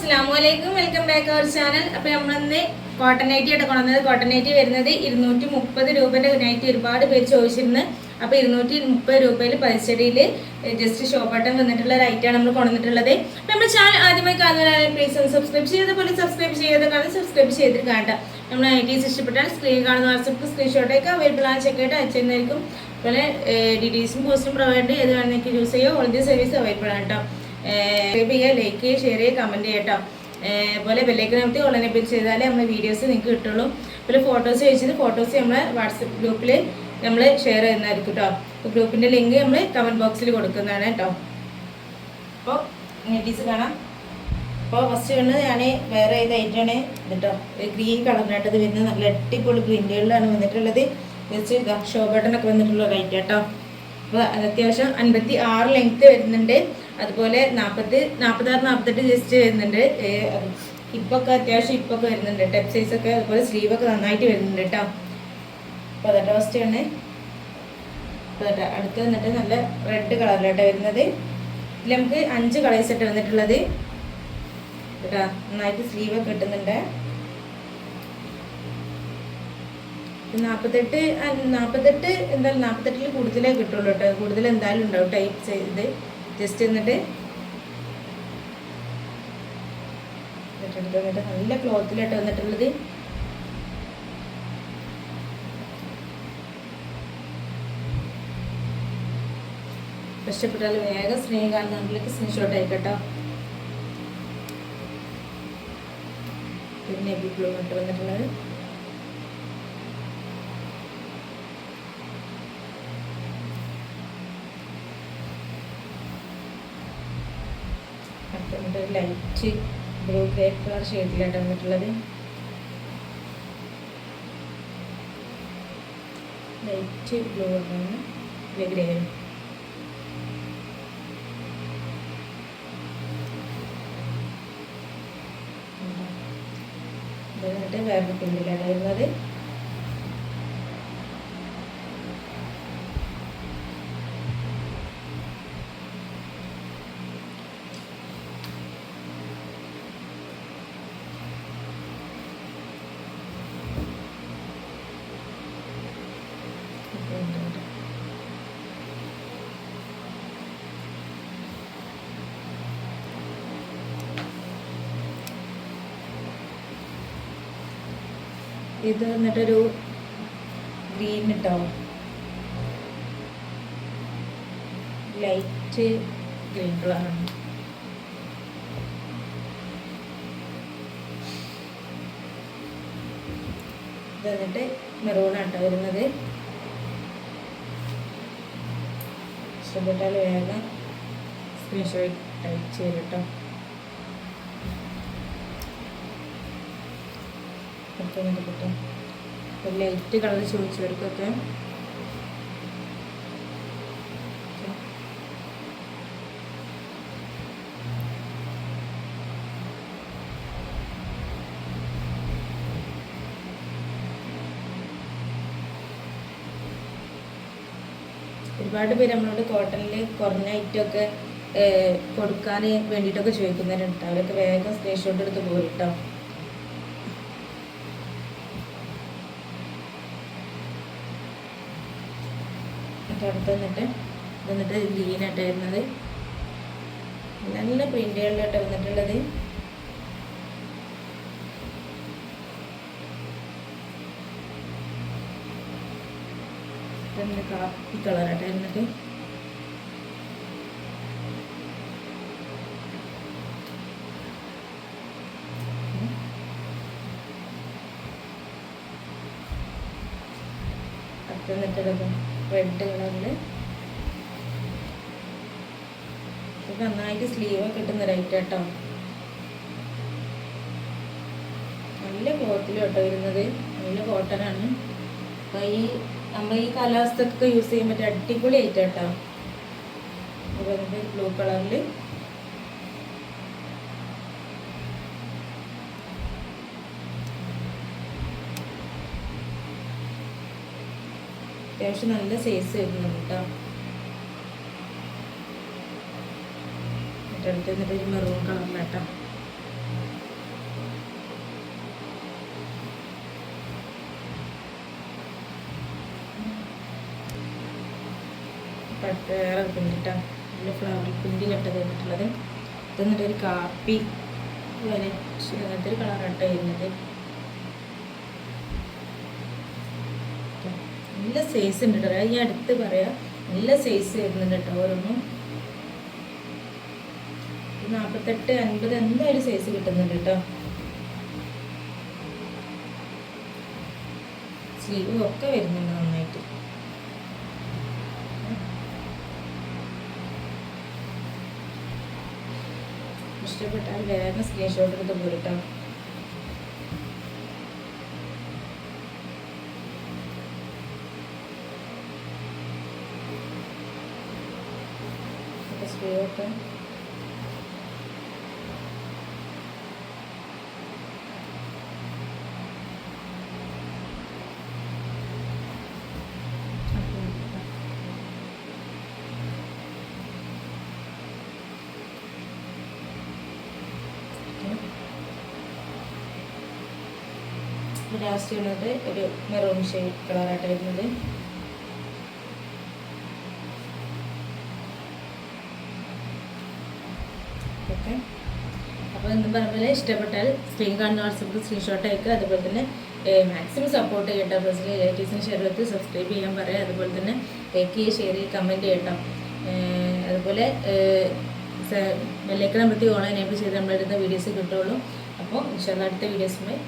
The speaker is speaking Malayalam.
അസ്സലാമലൈക്കും, വെൽക്കം ബാക്ക് അവർ ചാനൽ. അപ്പോൾ നമ്മളിന്ന് കോട്ടൺ നൈറ്റി ആയിട്ട് കൊണ്ടുവന്നത്. കോട്ടൺ നൈറ്റി വരുന്നത് 230 രൂപയുടെ നൈറ്റി ഒരുപാട് പേര് ചോദിച്ചിരുന്നു. അപ്പോൾ 230 രൂപയിൽ പരിച്ചടിയിൽ ജസ്റ്റ് ഷോ ബട്ടൺ വന്നിട്ടുള്ള ഒരു ഐറ്റമാണ് നമ്മൾ കൊണ്ടുവന്നിട്ടുള്ളത്. അപ്പോൾ നമ്മുടെ ചാനൽ ആദ്യമായി കാണുന്നവരാണെങ്കിൽ പ്ലീസ് ഒന്ന് സബ്സ്ക്രൈബ് ചെയ്തതുപോലെ സബ്സ്ക്രൈബ് ചെയ്ത് കാണാൻ സബ്സ്ക്രൈബ് ചെയ്തിട്ട് കാണാം. നമ്മൾ നൈറ്റീസ് ഇഷ്ടപ്പെട്ടാൽ സ്ക്രീൻ കാണുന്ന വാട്സപ്പ് സ്ക്രീൻഷോട്ടൊക്കെ അവൈലബിൾ ആണ്, ചെക്ക് ആയിട്ട് അയച്ചിരുന്നായിരിക്കും. അതുപോലെ ഡീറ്റെയിൽസും പോസ്റ്റും പ്രൊവൈഡ് ചെയ്ത് വേണമെങ്കിൽ യൂസ് ചെയ്യുക. ഓൾ ദി സർവീസ് അവൈലബിൾ ആണ് കേട്ടോ. സബ്സ്ക്രൈബ് ചെയ്യുക, ലൈക്ക് ചെയ്യുക, ഷെയർ ചെയ്യുക, കമൻറ്റ് ചെയ്യുക കേട്ടോ. അതുപോലെ ബെല്ലൈക്കൻ അമർത്തി ഓൺലൈനെ പേര് ചെയ്താലേ നമ്മൾ വീഡിയോസ് നിങ്ങൾക്ക് കിട്ടുള്ളൂ. അതുപോലെ ഫോട്ടോസ് ചോദിച്ചത് ഫോട്ടോസ് നമ്മളെ വാട്സപ്പ് ഗ്രൂപ്പിൽ നമ്മൾ ഷെയർ ചെയ്യുന്നതായിരിക്കും കേട്ടോ. അപ്പോൾ ഗ്രൂപ്പിൻ്റെ ലിങ്ക് നമ്മൾ കമൻറ്റ് ബോക്സിൽ കൊടുക്കുന്നതാണ് കേട്ടോ. അപ്പോൾ നൈറ്റീസ് കാണാം. അപ്പോൾ ഫസ്റ്റ് കണ്ട് ഞാൻ വേറെ ഏത് ഐറ്റമാണ് ഇത് കേട്ടോ. ഗ്രീൻ കളറിനായിട്ടത് വരുന്നത് നല്ല അടിപൊളി പ്രിൻറ്റുകളിലാണ് വന്നിട്ടുള്ളത്. ജസ്റ്റ് ഷോ ബട്ടണൊക്കെ വന്നിട്ടുള്ള ഒരു ഐറ്റം കേട്ടോ. അപ്പോൾ അത്യാവശ്യം 56 ലെങ്ത്ത് വരുന്നുണ്ട്. അതുപോലെ 40, 46, 48 ജസ്റ്റ് വരുന്നുണ്ട്. ഹിപ്പൊക്കെ അത്യാവശ്യം ഹിപ്പൊക്കെ വരുന്നുണ്ട്. ടെപ്പ് സൈസൊക്കെ അതുപോലെ സ്ലീവൊക്കെ നന്നായിട്ട് വരുന്നുണ്ട് കേട്ടോ. അപ്പോൾ അതൊക്കെ ഫസ്റ്റാണ്. അപ്പോൾ അടുത്ത് വന്നിട്ട് നല്ല റെഡ് കളറിലായിട്ട് വരുന്നത്. ഇതിൽ നമുക്ക് 5 കളേഴ്സായിട്ട് വന്നിട്ടുള്ളത് കേട്ടോ. നന്നായിട്ട് സ്ലീവൊക്കെ കിട്ടുന്നുണ്ട്. 48 എന്തായാലും 48 കൂടുതലേ കിട്ടുള്ളൂ കേട്ടോ. കൂടുതൽ എന്തായാലും ഉണ്ടാവും ടൈപ്പ് ചെയ്ത് ജസ്റ്റ് എന്നിട്ട് നല്ല ക്ലോത്തിലായിട്ട് വന്നിട്ടുള്ളത്. ഇഷ്ടപ്പെട്ടാൽ വേഗം സ്ക്രീൻ കാണുന്നതിലേക്ക് സ്ക്രീൻഷോട്ട് ആയിക്കോട്ടോ. പിന്നെ നേവി ബ്ലൂ ആയിട്ട് വന്നിട്ടുള്ളത്. ഒരു ലൈറ്റ് ബ്ലൂ ഗ്രേ കളർ ഷെയ്ഡിലായിട്ട് വന്നിട്ടുള്ളത്. ലൈറ്റ് ബ്ലൂ ആണ്, ഗ്രേ. എന്നിട്ട് വേറെ പിന്നിലാണ് വരുന്നത്. ഇത് വന്നിട്ടൊരു ഗ്രീൻ കേട്ടോ, ലൈറ്റ് ഗ്രീൻ കളറാണ്. ഇത് വന്നിട്ട് മെറൂണാട്ടോ വരുന്നത്. ഇഷ്ടപ്പെട്ടാൽ വേഗം സ്ക്രീൻഷോട്ട് അയച്ചു തരും കേട്ടോ. കിട്ടും ലൈറ്റ് കളർ ചോദിച്ചവർക്കൊക്കെ ഒരുപാട് പേര് നമ്മളോട് കോട്ടണിൽ കുറഞ്ഞ ഐറ്റമൊക്കെ കൊടുക്കാൻ വേണ്ടിയിട്ടൊക്കെ ചോദിക്കുന്നവരുണ്ട്. അവരൊക്കെ വേഗം സ്ക്രീൻഷോട്ട് എടുത്ത് പോയിട്ടോ. അടുത്ത് വന്നിട്ട് ഗ്രീനായിട്ട് വരുന്നത്. നല്ല പ്രിന്റുകളിലായിട്ട് വന്നിട്ടുള്ളത്. കാപ്പി കളറായിട്ട് വരുന്നത്. അടുത്ത് വന്നിട്ടുള്ളത് റെഡ് കളറിൽ. നന്നായിട്ട് സ്ലീവൊക്കെ കിട്ടുന്ന റൈറ്റ് കേട്ടോ. നല്ല ക്ലോത്തിൽ കേട്ടോ വരുന്നത്. നല്ല കോട്ടനാണ്. അപ്പോൾ നമ്മൾ ഈ കാലാവസ്ഥക്കൊക്കെ യൂസ് ചെയ്യാൻ പറ്റിയ അടിപൊളി ആയിട്ട് കേട്ടോ. അതുപോലെ ബ്ലൂ കളറിൽ അത്യാവശ്യം നല്ല സൈസ് വരുന്നുണ്ട് കേട്ടോ. അടുത്ത് എന്നിട്ട് ഒരു മെറൂൺ കളറിലാട്ടോ. വേറെ പ്രിൻ്റ് കേട്ടോ, നല്ല ഫ്ലവർ പ്രിൻ്റ് കട്ട് തന്നിട്ടുള്ളത്. ഇതെന്നിട്ടൊരു കാപ്പി വരച്ച് അങ്ങനത്തെ ഒരു കളറാട്ടോ വരുന്നത്. നല്ല സൈസ് ഉണ്ട് കേട്ടോ, ഞാൻ അടുത്ത് പറയാം. നല്ല സൈസ് വരുന്നുണ്ട് കേട്ടോ ഓരോന്നും. 48, 50 എന്തായാലും സൈസ് കിട്ടുന്നുണ്ട് കേട്ടോ. സ്ലീവും ഒക്കെ വരുന്നുണ്ട് നന്നായിട്ട്. ഇഷ്ടപ്പെട്ടാൽ വേഗം സ്ക്രീൻഷോട്ട് എടുത്ത് പോരട്ടോ. സ്ലീവൊക്കെ ലാസ്റ്റ് വരുന്നത് ഒരു മെറൂൺ ഷെയ്ഡ് കളറായിട്ട് വരുന്നത്. ഓക്കെ, അപ്പോൾ എന്ന് പറഞ്ഞ ഇഷ്ടപ്പെട്ടാൽ സ്ക്രീൻ കാണുന്ന വാട്സപ്പിൽ സ്ക്രീൻഷോട്ട് അയക്കുക. അതുപോലെ തന്നെ മാക്സിമം സപ്പോർട്ട് ചെയ്യട്ടോ. പ്ലസ് റിലേറ്റീവ്സിന് ഷെയർ ചെയ്ത് സബ്സ്ക്രൈബ് ചെയ്യാൻ പറയാം. അതുപോലെ തന്നെ ലൈക്ക് ചെയ്യുക, ഷെയർ ചെയ്യുക, കമൻറ്റ് ചെയ്യട്ടോ. അതുപോലെ ബെല്ലൈക്കൺ അമർത്തി ഓൺ എനേബിൾ ചെയ്ത് നമ്മളിടുന്ന വീഡിയോസ് കിട്ടുള്ളൂ. അപ്പോൾ ഇൻഷാല്ലാ അടുത്ത വീഡിയോസുമായി